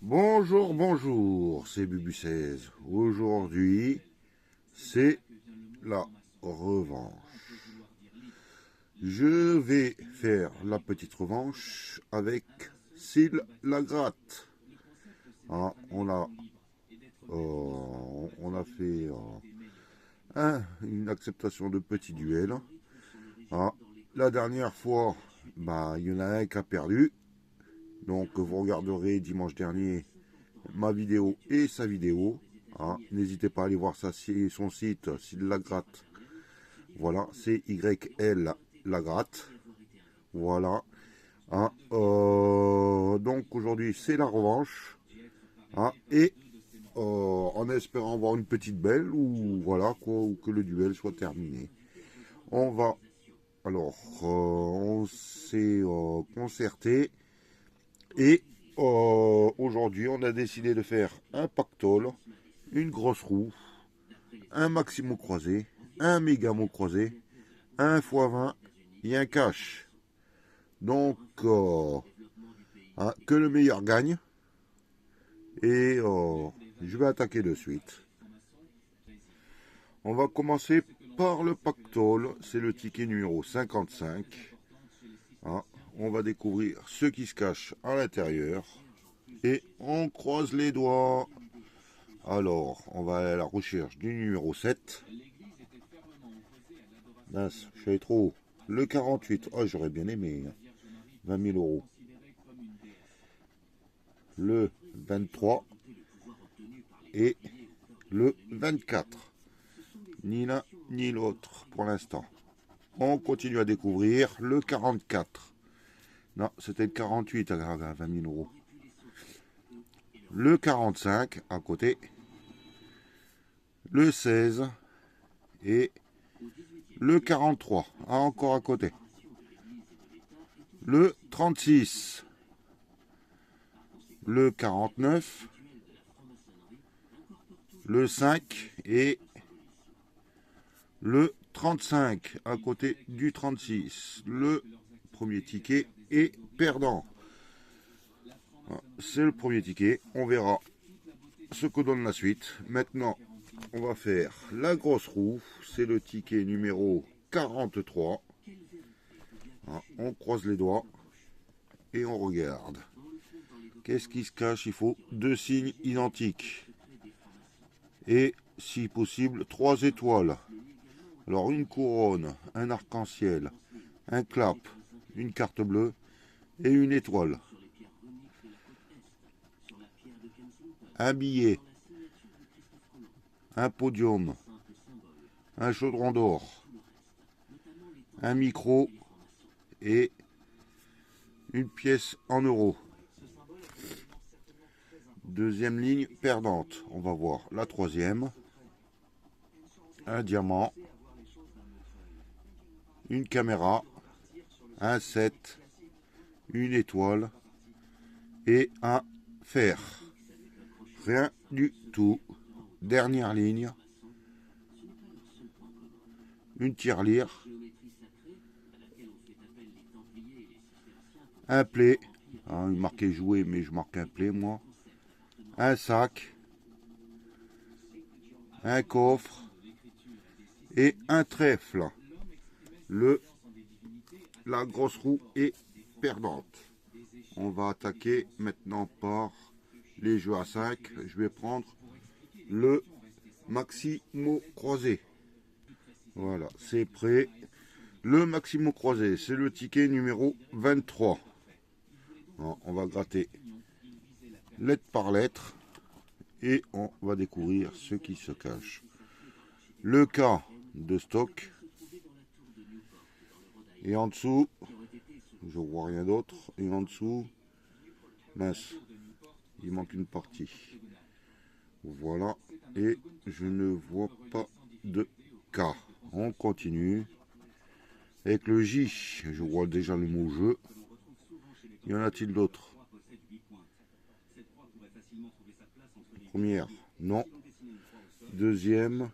Bonjour, bonjour, c'est Bubu16. Aujourd'hui, c'est la revanche. Je vais faire la petite revanche avec Syl Lagratte. Ah, on a fait une acceptation de petit duel. Ah, la dernière fois, il y en a un qui a perdu. Donc vous regarderez dimanche dernier ma vidéo et sa vidéo. Hein. N'hésitez pas à aller voir son site, Syl Lagratte. Voilà, c'est YL Lagratte. Voilà. Hein. Donc aujourd'hui, c'est la revanche. Hein. Et en espérant avoir une petite belle ou voilà quoi, ou que le duel soit terminé. On va alors, on s'est concerté et aujourd'hui, on a décidé de faire un pactole, une grosse roue, un maximo croisé, un mégamo croisé, un x20 et un cash. Donc, que le meilleur gagne. Et je vais attaquer de suite. On va commencer par le pactole. C'est le ticket numéro 55. Hein, on va découvrir ce qui se cache à l'intérieur. Et on croise les doigts. Alors, on va aller à la recherche du numéro 7. Mince, je suis allé trop haut. Le 48. Oh, j'aurais bien aimé. 20 000 euros. Le 23. Et le 24. Ni l'un ni l'autre pour l'instant. On continue à découvrir le 44. Non, c'était le 48 à 20 000 euros. Le 45 à côté. Le 16 et le 43 encore à côté. Le 36. Le 49. Le 5 et le 35 à côté du 36. Le premier ticket est perdant. C'est le premier ticket. On verra ce que donne la suite. Maintenant, on va faire la grosse roue. C'est le ticket numéro 43. On croise les doigts et on regarde. Qu'est-ce qui se cache? Il faut deux signes identiques. Et, si possible, 3 étoiles. Alors, une couronne, un arc-en-ciel, un clap, une carte bleue et une étoile. Un billet, un podium, un chaudron d'or, un micro et une pièce en euros. Deuxième ligne perdante. On va voir la troisième. Un diamant, une caméra, un 7, une étoile et un fer. Rien du tout. Dernière ligne. Une tirelire. Un play. Il marquait jouer, mais je marque un play, moi. Un sac. Un coffre. Et un trèfle. La grosse roue est perdante. On va attaquer maintenant par les jeux à 5. Je vais prendre le Maximo croisé. Voilà, c'est prêt. Le Maximo croisé, c'est le ticket numéro 23. On va gratter lettre par lettre et on va découvrir ce qui se cache. Le cas de stock. Et en dessous, je vois rien d'autre. Et en dessous, mince, il manque une partie. Voilà, et je ne vois pas de K. On continue. Avec le J, je vois déjà le mot jeu. Y en a-t-il d'autres? Première, non. Deuxième.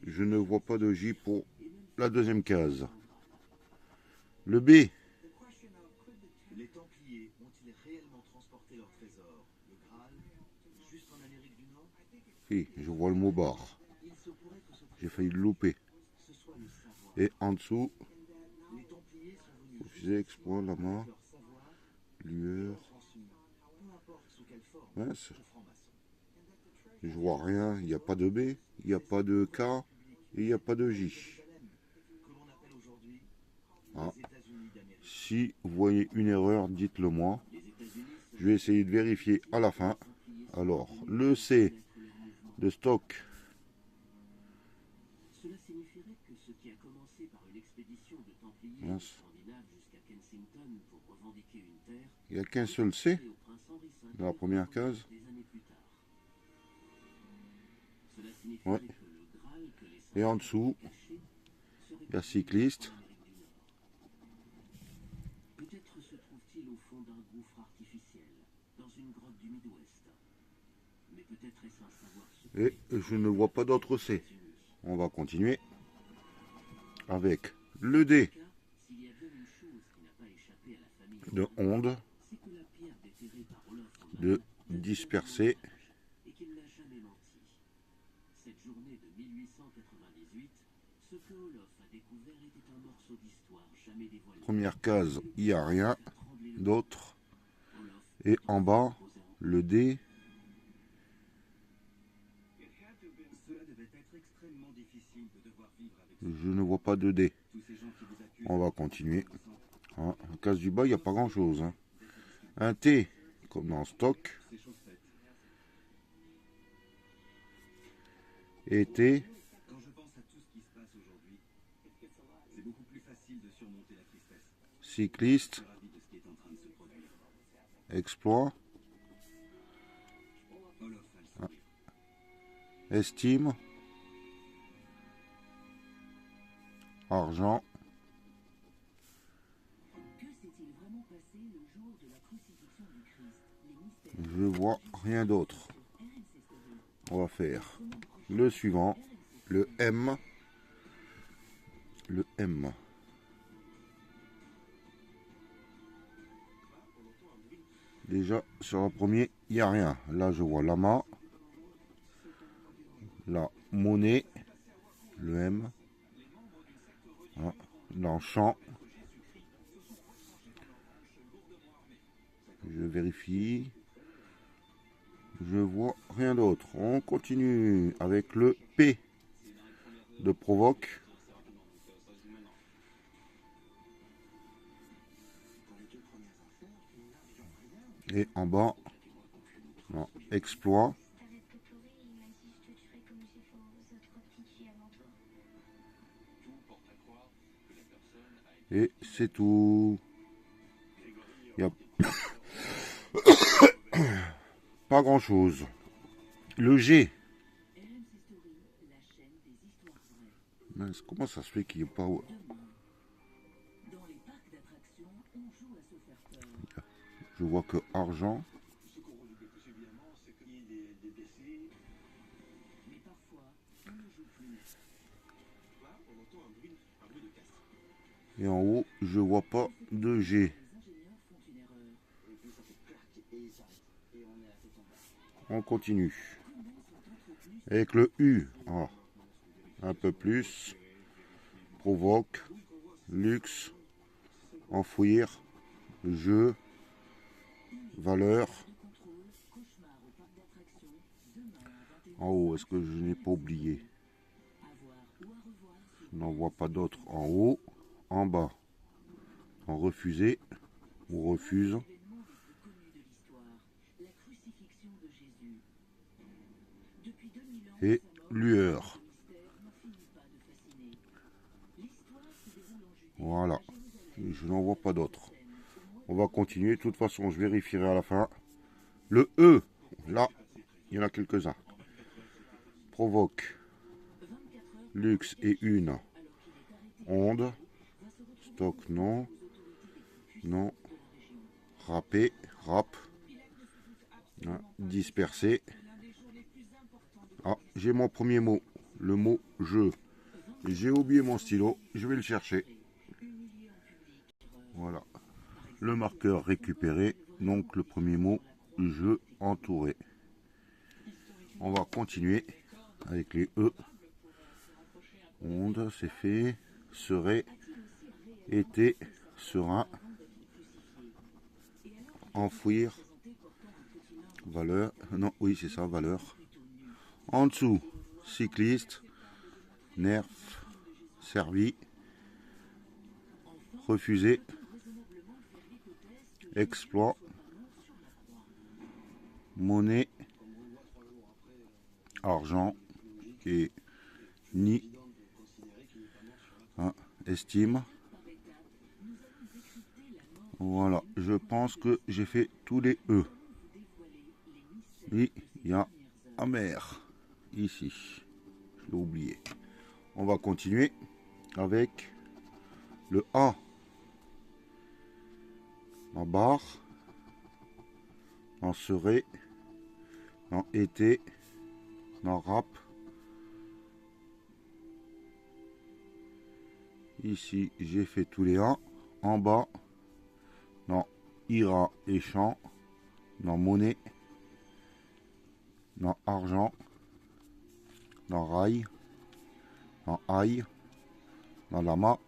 Je ne vois pas de J pour la deuxième case. Le B. Les Templiers ont-ils réellement transporté leur trésor, le Graal, jusqu'en Amérique du Nord? Si, je vois le mot barre. Il se pourrait que ce J'ai failli le louper. ce soit le savoir. Et en dessous, Les Templiers sont venus refusé, exploit, la main, leur savoir lueur. transmis, peu importe sous quelle forme, Mince, aux francs-maçons. je vois rien. Il n'y a pas de B, il n'y a pas de K et il n'y a pas de J. Jérusalem, que l'on appelle aujourd'hui Ah. les États-Unis d'Amérique. Si vous voyez une erreur, dites-le moi. Les États-Unis sont Je vais essayer de vérifier à la fin. Alors, le C de stock. Cela signifierait que ce qui a commencé par une expédition de Templiers Mince. scandinaves jusqu'à Kensington pour revendiquer une terre, Il n'y a qu'un seul C et au prince Henri V dans la première case. des années plus tard. Cela signifierait Ouais. que le Graal que les Et en dessous, cachés serait il y a cycliste. en Amérique du Nord. Peut-être se trouve-t-il au fond d'un gouffre artificiel, dans une grotte du Midwest. Mais peut-être est-ce un savoir secret. Et je ne vois pas d'autre C. On va continuer avec le D S'il y a bien une chose qui n'a pas échappé à la famille, de onde, c'est que la pierre déterrée par Olaf de disperser. et qu'il n'a jamais menti. Cette journée de 1898, ce que Olaf a découvert était un morceau d'histoire jamais dévoilé. Première case, il n'y a rien Trembler le d'autre. Olaf Et en bas, le D. Cela devait être extrêmement difficile de devoir vivre avec Je ne vois pas de D. tous ces gens qui vous accusent. On va continuer. Hein, la case du bas, il n'y a pas grand chose. Hein. Un T, comme dans stock. C'est chose faite. Et T, Quand je pense à tout ce qui se passe aujourd'hui, c'est beaucoup plus facile de surmonter la tristesse. cycliste, Je suis ravi de ce qui est en train de se produire. exploit, Olaf a le sourire. estime, argent, Que s'est-il vraiment passé le jour de la crucifixion du Christ? Les mystères je vois rien d'autre. RMC Story. On va faire le suivant, le M. Le M. Déjà, sur le premier, il n'y a rien. Là, je vois lama, la monnaie, le M. Hein, dans champ. Je vérifie. Je vois rien d'autre. On continue avec le P de provoque. Et en bas, non, exploit. T'arrêtes de pleurer, il m'a dit je te tuerai comme j'ai fait aux autres petites filles avant toi. Et c'est tout. Il n'y a pas grand chose. Le G. RMC Story, la chaîne des histoires vraies. Mince, comment ça se fait qu'il n'y ait pas. Demain, dans les parcs d'attractions, on joue à se faire peur. Je vois que argent. Ce qu'on redoute le plus évidemment, c'est qu'il y ait des décès. Mais parfois, on ne joue plus. Là, on entend un bruit de casse. Et en haut, je vois pas de G. Les ingénieurs font une erreur. Et puis ça fait clac et ils s'arrêtent. Et on est à tête en bas. On continue. Combien sont entretenus Avec le U. Ah, un peu plus. Provoque. Luxe. Enfouir. Jeu. Valeur. de contrôle, cauchemar au parc d'attractions, demain à 21h. En haut, est-ce que je n'ai pas oublié? À voir ou à revoir sur Je n'en vois pas d'autres en haut. En bas. En refusé. Ou refuse. l'événement le plus connu de l'histoire, la crucifixion de Jésus. Depuis 2000 ans, Et sa mort lueur. et le mystère n'en finit pas de fasciner. L'histoire se déroule en Judée, Voilà. à Jérusalem, Je n'en vois pas d'autres. scène, au mois On va continuer. De toute façon, je vérifierai à la fin. Le E. Là, il y en a quelques-uns. Provoque. 24 heures Luxe et une. alors qu'il est arrêté, Onde. va se retrouver Stock, non. aux autorités les plus Non. puissantes de la région. Râpé. Rap. Hein, dispersé. Ah, j'ai mon premier mot. Le mot je. J'ai oublié mon stylo. Je vais le chercher. Voilà. Le marqueur récupéré. Donc le premier mot, je entouré. On va continuer avec les E. Onde, c'est fait. Serait, été, serein. Enfouir. Valeur. Non, oui, c'est ça, valeur. En dessous, cycliste. Nerf. Servi. Refusé. Exploit. Monnaie. Argent. Et ni. Hein, estime. Voilà, je pense que j'ai fait tous les E. Oui, il y a amer ici. Je l'ai oublié. On va continuer avec le A. En barre. En serait. En été. En rap. Ici, j'ai fait tous les A. En bas. Dans ira et champ. Dans monnaie. Dans argent. Dans rail. Dans ail. Dans lama.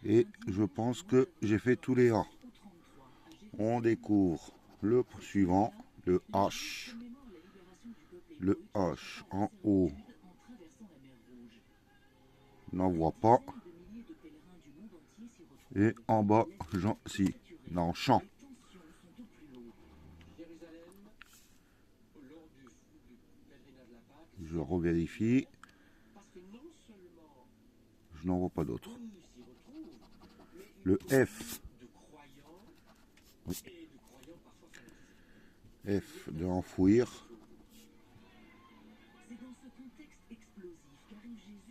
Et je pense que j'ai fait tous les A. On découvre le suivant, le H. Le H en haut. N'en vois pas. Et en bas, si, dans champ. Je revérifie. Je n'en vois pas d'autres. Le F. Oui. F de enfouir.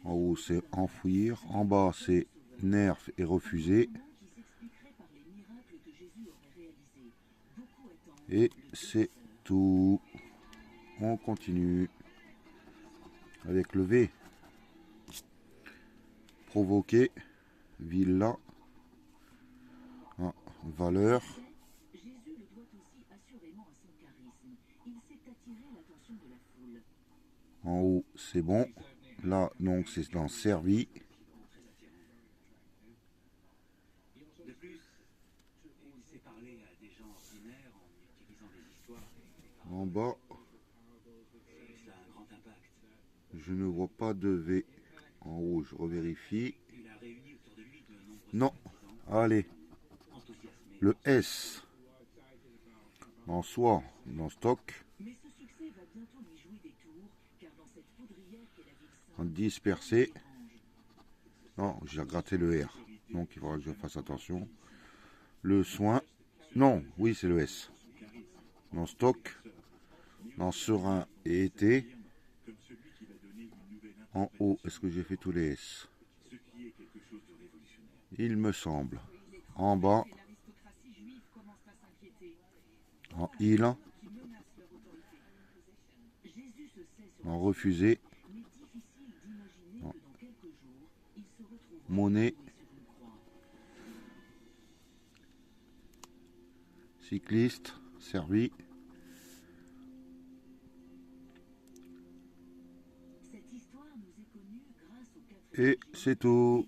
En haut, c'est enfouir. En bas, c'est nerf et refuser. Et c'est tout. On continue avec le V. Provoquer. Villa. Valeur. En haut, c'est bon. Là, donc, c'est dans servi. De plus, il sait parler à des gens ordinaires en utilisant des histoires et En bas, ça a un grand impact. je ne vois pas de V. En haut, je revérifie. Il a réuni autour de lui de nombreux Non. Allez. enthousiasmés. Le S. En soi, dans stock. Mais ce succès va bientôt lui jouer des tours, car dans cette poudrière qu'est la ville En sainte, dispersé. Non, j'ai gratté le R. Donc il faudra que je fasse attention. Le soin. Non, oui, c'est le S. Dans stock. Dans serein et été. En haut, est-ce que j'ai fait tous les S? Il me semble. En bas. l'aristocratie juive commence à s'inquiéter. En il. Qui menace leur autorité. Jésus se sait sur En refusé. mais difficile d'imaginer que dans quelques jours, il se retrouve Monnaie. sur une croix. Cycliste. Servi. Cette histoire nous est connue grâce aux 4 Et c'est tout.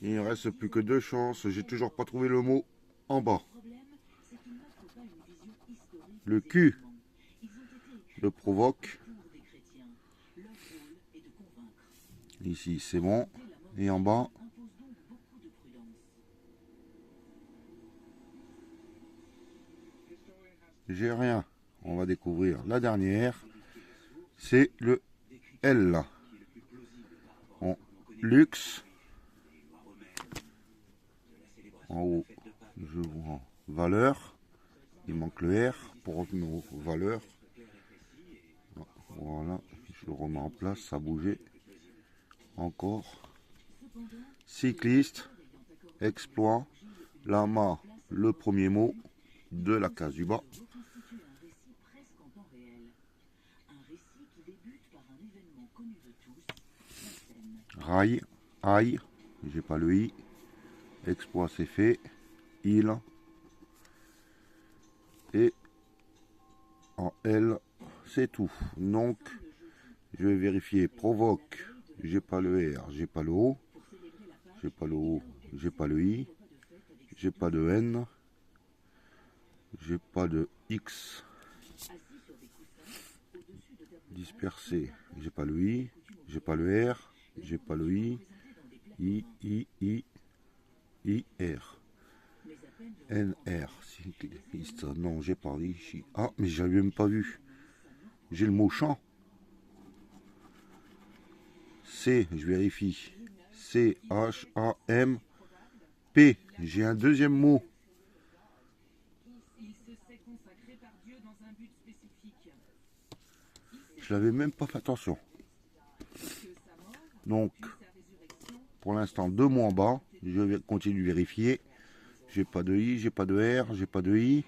Il ne reste plus que 2 chances. J'ai toujours pas trouvé le mot en bas. problèmes, c'est qu'ils n'offrent pas une vision historique Le des Q. événements. Ils ont été écrits Le provoque. pour des chrétiens. Leur rôle est de convaincre. Ici, c'est bon. Et en bas, Impose donc beaucoup de prudence. j'ai rien. On va découvrir la dernière. C'est le L. En luxe. En haut, je vois valeur. Il manque le R pour nos valeurs. Voilà, je le remets en place, ça a bougé. Encore. Cycliste, exploit, lama, le premier mot de la case du bas. Reconstitue un récit presque en temps réel. Un récit qui débute par un événement connu de tous, la scène. Rail, aïe, j'ai pas le i. Exploit c'est fait. Il. Et en L, c'est tout. Donc, je vais vérifier. Provoque, j'ai pas le R, j'ai pas le O. J'ai pas le O, j'ai pas le I. J'ai pas de N. J'ai pas de X. Dispersé, j'ai pas le I. J'ai pas le R. J'ai pas le I. R. NR, cycliste, non, j'ai pas ici. Ah, mais j'avais même pas vu. J'ai le mot champ. C, je vérifie. C-H-A-M-P. J'ai un deuxième mot. Je l'avais même pas fait attention. Donc, pour l'instant, 2 mots en bas. Je vais continuer de vérifier. J'ai pas de I, j'ai pas de R, j'ai pas de I.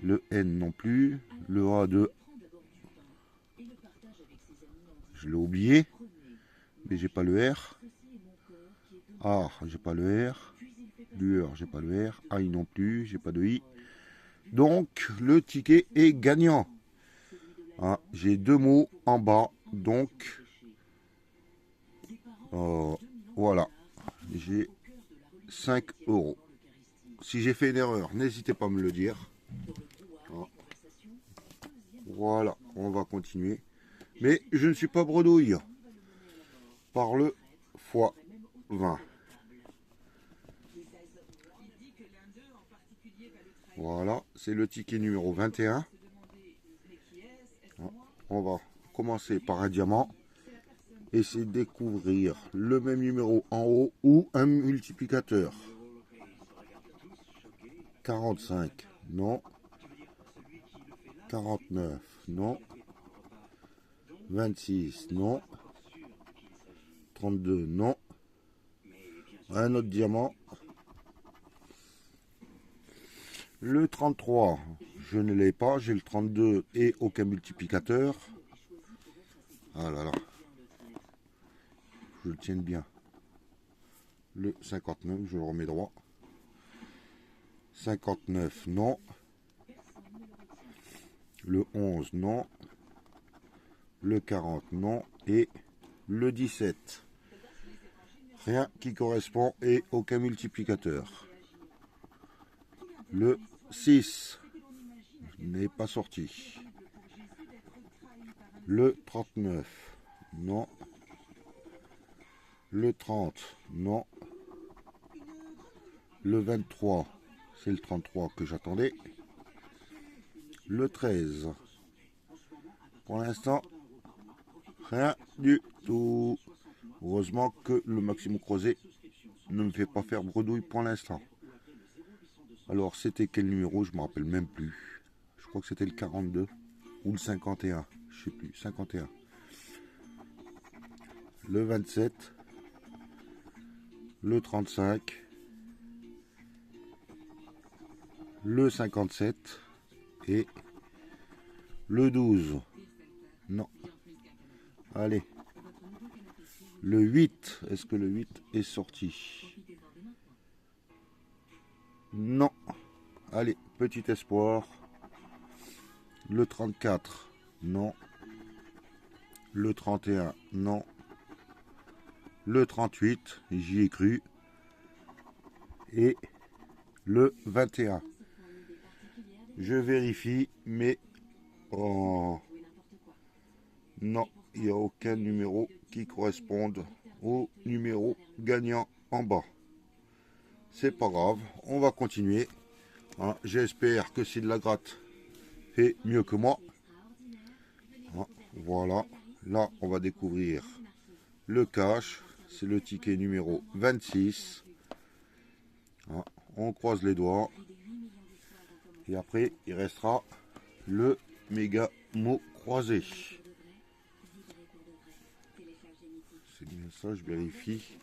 Le N non plus. Le A de... Je l'ai oublié. Mais j'ai pas le R. A, j'ai pas le R. Lueur, j'ai pas le R. I non plus, j'ai pas de I. Donc, le ticket est gagnant. Hein, j'ai 2 mots en bas. Donc, voilà. J'ai 5 €. Si j'ai fait une erreur, n'hésitez pas à me le dire. Voilà, on va continuer. Mais je ne suis pas bredouille. Par le x20. Voilà, c'est le ticket numéro 21. On va commencer par un diamant. Essayer de découvrir le même numéro en haut ou un multiplicateur. 45, non. 49, non. 26, non. 32, non. Un autre diamant. Le 33, je ne l'ai pas. J'ai le 32 et aucun multiplicateur. Ah là là. Je le tienne bien. Le 59, je le remets droit. 59, non. Le 11, non. Le 40, non. Et le 17. Rien qui correspond et aucun multiplicateur. Le 6 n'est pas sorti. Le 39, non. Le 30, non. Le 23, c'est le 33 que j'attendais. Le 13. Pour l'instant, rien du tout. Heureusement que le maximum croisé ne me fait pas faire bredouille pour l'instant. Alors, c'était quel numéro? Je ne me rappelle même plus. Je crois que c'était le 42 ou le 51. Je ne sais plus. 51. Le 27. Le 35. Le 57. Et le 12. Non. Allez. Le 8. Est-ce que le 8 est sorti? Non. Allez, petit espoir. Le 34. Non. Le 31. Non. Le 38. J'y ai cru. Et le 21. Je vérifie, mais... Oh, non, il n'y a aucun numéro qui corresponde au numéro gagnant en bas. C'est pas grave, on va continuer. Hein, j'espère que si de la gratte fait mieux que moi. Hein, voilà, là on va découvrir le cash. C'est le ticket numéro 26. Hein, on croise les doigts. Et après, il restera le méga mot croisé. C'est bien ça, je vérifie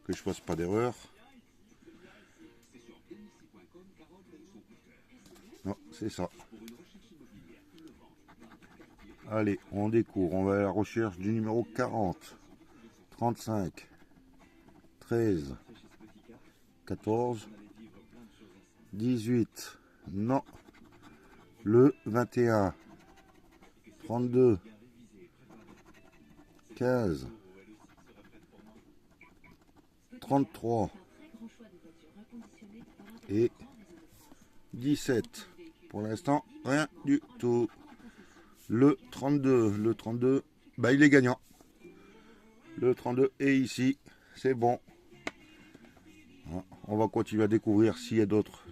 que je fasse pas d'erreur. Non, c'est ça. Allez, on découvre, on va à la recherche du numéro 40, 35, 13, 14, 18, non, le 21, 32, 15, 33 et 17. Pour l'instant, rien du tout. Le 32, bah, il est gagnant. Le 32 est ici, c'est bon. On va continuer à découvrir s'il y a d'autres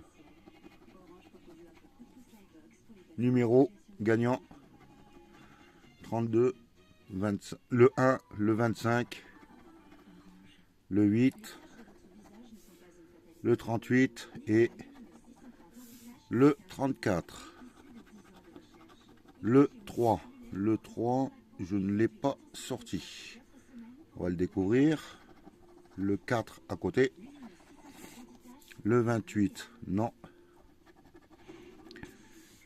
numéros gagnants. 32, 25, le 1, le 25, le 8, le 38 et le 34. Le 3, je ne l'ai pas sorti. On va le découvrir. Le 4 à côté. Le 28, non.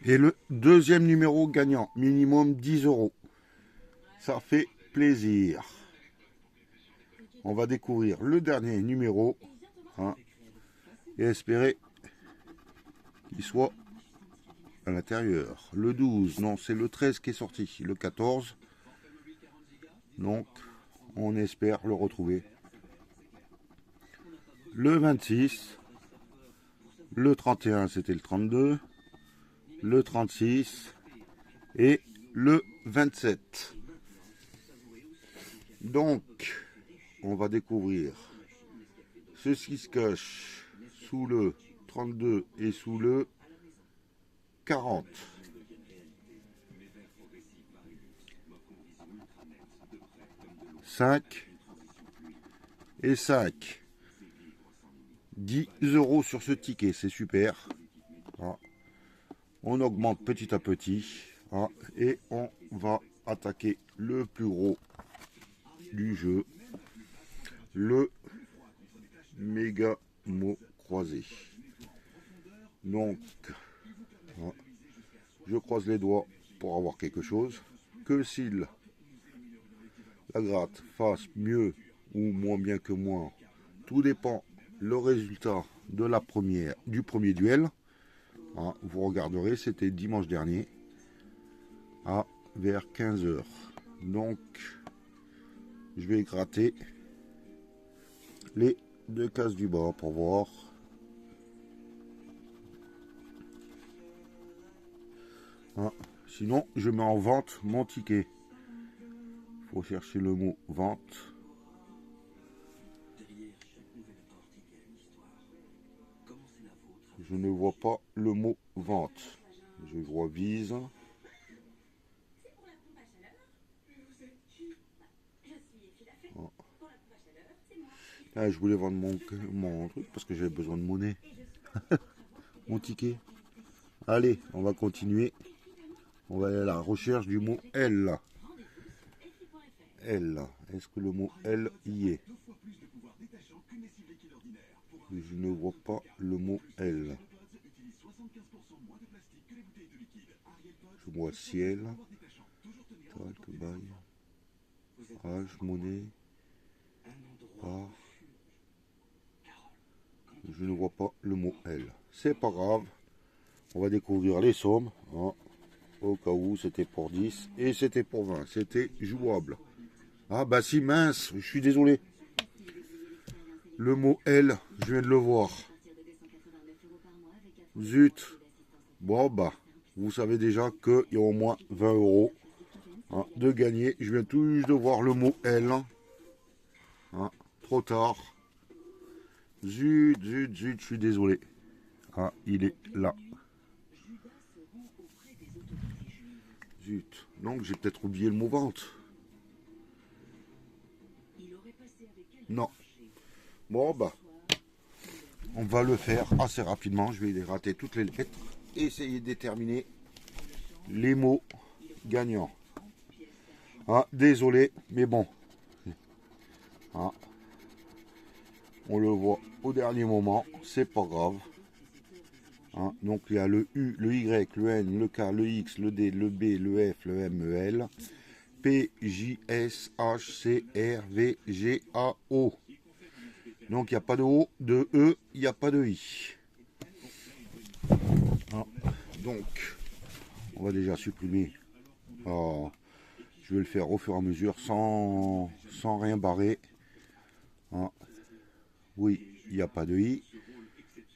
Et le deuxième numéro gagnant, minimum 10 €. Ça fait plaisir. On va découvrir le dernier numéro, hein, et espérer qu'il soit à l'intérieur. Le 12, non, c'est le 13 qui est sorti. Le 14, donc on espère le retrouver. Le 26, le 31, c'était le 32, le 36 et le 27. Donc, on va découvrir ce qui se cache sous le 32 et sous le 40. Cinq et 5. 10 € sur ce ticket, c'est super. Ah. On augmente petit à petit. Ah. Et on va attaquer le plus gros du jeu. Le méga mot croisé. Donc, ah, je croise les doigts pour avoir quelque chose. Que s'il la gratte fasse mieux ou moins bien que moi, tout dépend le résultat de du premier duel. Ah, vous regarderez, c'était dimanche dernier vers 15 h. Donc, je vais gratter les deux cases du bas pour voir. Ah, sinon, je mets en vente mon ticket. Il faut chercher le mot vente. Je ne vois pas le mot vente. Je vois vise. Oh. Ah, je voulais vendre mon truc parce que j'avais besoin de monnaie. Mon ticket. Allez, on va continuer. On va aller à la recherche du mot L. L. Est-ce que le mot L y est? Je ne vois pas le mot L. Je vois ciel, talc, bail, âge, monnaie, part. Je ne vois pas le mot L. C'est pas grave. On va découvrir les sommes. Hein. Au cas où c'était pour 10 et c'était pour 20. C'était jouable. Ah bah si, mince, je suis désolé. Le mot L, je viens de le voir. Zut. Bon bah, vous savez déjà qu'il y a au moins 20 € hein, de gagner. Je viens tout juste de voir le mot L. Hein, trop tard. Zut, je suis désolé. Ah, il est là. Zut. Donc j'ai peut-être oublié le mot vente. Non. Bon bah, on va le faire assez rapidement. Je vais rater toutes les lettres et essayer de déterminer les mots gagnants. Ah, désolé, mais bon. Ah, on le voit au dernier moment, c'est pas grave. Hein, donc il y a le U, le Y, le N, le K, le X, le D, le B, le F, le M, le L. P-J-S-H-C-R-V-G-A-O. Donc il n'y a pas de O, de E, il n'y a pas de I. Ah, donc, on va déjà supprimer. Je vais le faire au fur et à mesure sans rien barrer. Ah, oui, il n'y a pas de I,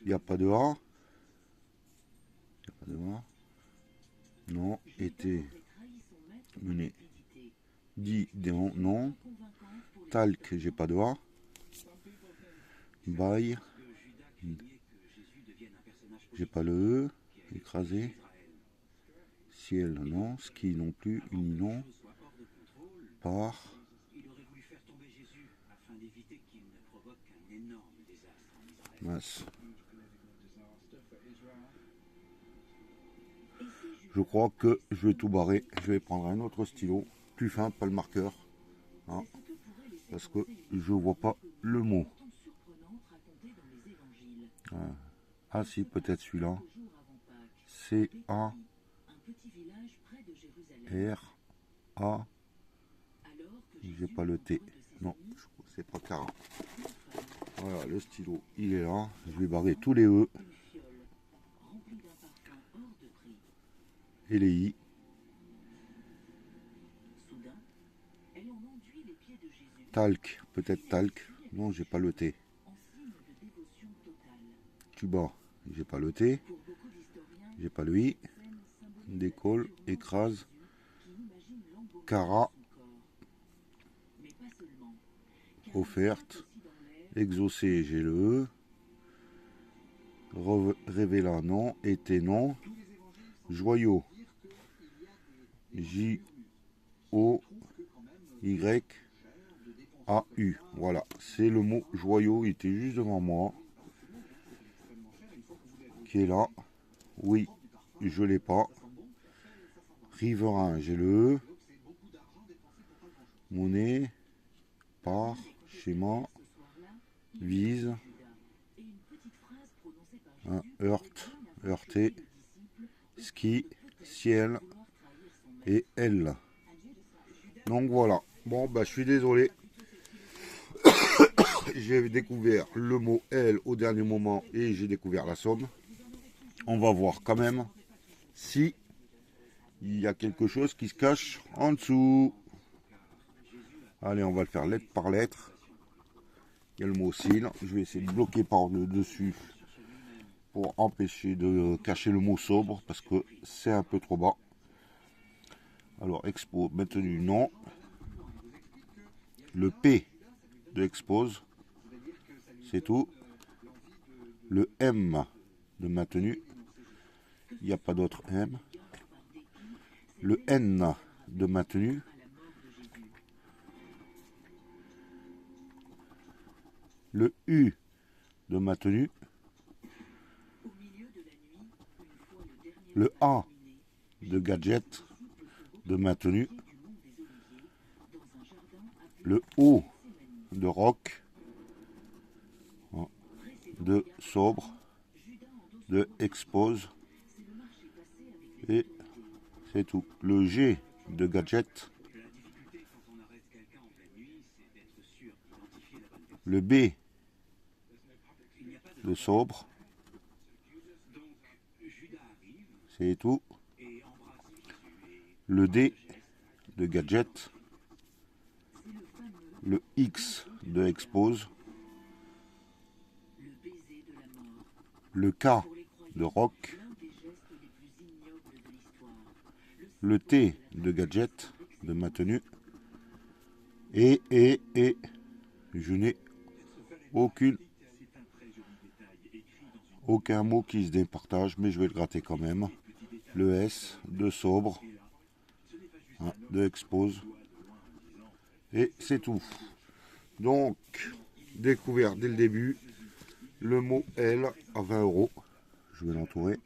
il n'y a pas de A. Il n'y a pas de A. Non, était mené. Dit non, non. Talc, j'ai pas de A. Bail, j'ai pas le E. Écrasé. Ciel, non. Ski non plus. Uni, non. Par. Mince. Je crois que je vais tout barrer. Je vais prendre un autre stylo. Plus fin, pas le marqueur. Hein, parce que je vois pas le mot. Ah si, peut-être celui-là. C-A-R-A. J'ai pas le T. Non, c'est pas Cara. Voilà, le stylo, il est là. Je vais barrer tous les E. Et les I. Talc, peut-être talc. Non, j'ai pas le T. Tuba, j'ai pas le T. J'ai pas le I. Décolle, écrase. Cara. Offerte. Exaucé, j'ai le E. Révéla, non. Été, non. Joyau. J-O-Y-A-U. Voilà, c'est le mot joyau. Il était juste devant moi. Qui est là. Oui, je l'ai pas. Riverain, j'ai le E. Monnaie. Part. Schéma. Vise. Heurte. Heurté. Ski. Ciel. Et L. Donc voilà. Bon, bah je suis désolé. J'ai découvert le mot L au dernier moment et j'ai découvert la somme. On va voir quand même si il y a quelque chose qui se cache en dessous. Allez, on va le faire lettre par lettre. Il y a le mot SIL. Je vais essayer de bloquer par le dessus pour empêcher de cacher le mot sobre parce que c'est un peu trop bas. Alors, expo, maintenu, non. Le P de expose, c'est tout. Le M de maintenu, il n'y a pas d'autre M. Le N de maintenu. Le U de maintenu. Le A de gadget de maintenu. Le O de rock, de sobre, de expose, et c'est tout. Le G de gadget, le B de sobre, c'est tout. Le D de gadget, le X de expose, le K de rock, le T de gadget de maintenu, et je n'ai aucun mot qui se départage, mais je vais le gratter quand même. Le S de sobre, de expose, et c'est tout. Donc, découvert dès le début, le mot L à 20 €. Je vais l'entourer.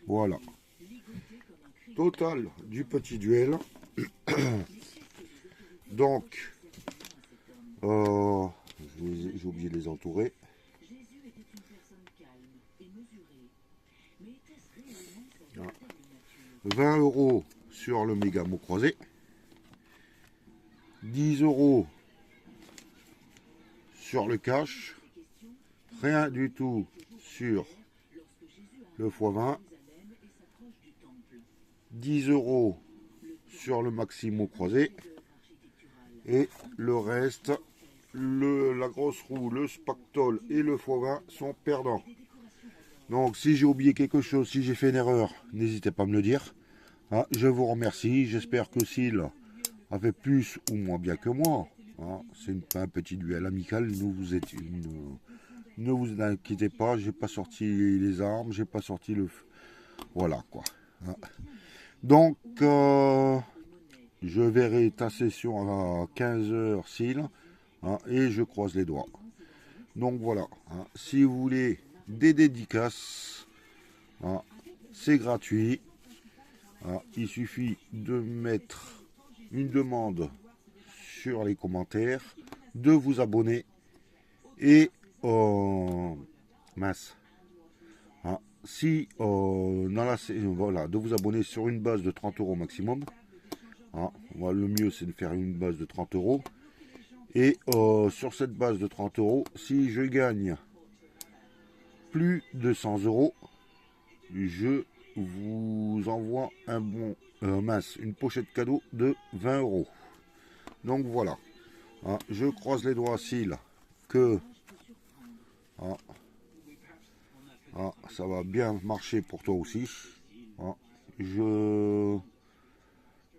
Voilà. Total du petit duel. Donc, j'ai oublié de les entourer. Ah. 20 € sur le méga mot croisé, 10 € sur le cash, rien du tout sur le x20, 10 € sur le maximo croisé, et le reste, la grosse roue, le spactol et le x20 sont perdants. Donc si j'ai oublié quelque chose, si j'ai fait une erreur, n'hésitez pas à me le dire. Hein, je vous remercie, j'espère que Syl a fait plus ou moins bien que moi. Hein, c'est un petit duel amical, ne vous inquiétez pas, j'ai pas sorti les armes, j'ai pas sorti le... Voilà quoi. Hein. Donc, je verrai ta session à 15 h Syl, hein, et je croise les doigts. Donc voilà, hein, si vous voulez des dédicaces, hein, c'est gratuit. Hein, il suffit de mettre une demande sur les commentaires, de vous abonner et mince. Hein, si voilà, de vous abonner sur une base de 30 € maximum. Hein, le mieux c'est de faire une base de 30 €. Et sur cette base de 30 €, si je gagne plus de 100 €, je vous envoie un bon une pochette cadeau de 20 €. Donc voilà. Hein, je croise les doigts, Syl, que ça va bien marcher pour toi aussi. Hein, je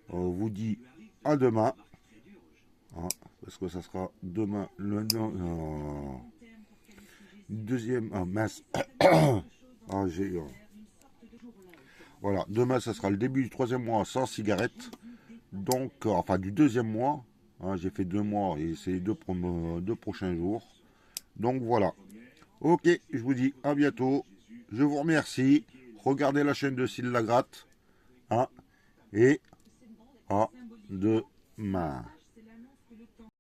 vous dis à demain. Hein, parce que ça sera demain le deuxième mince. Voilà, demain ça sera le début du 3e mois sans cigarette. Donc enfin du 2e mois. Hein, j'ai fait 2 mois et c'est les deux prochains jours. Donc voilà. Ok, je vous dis à bientôt. Je vous remercie. Regardez la chaîne de Syl Lagratte. Hein, et à demain.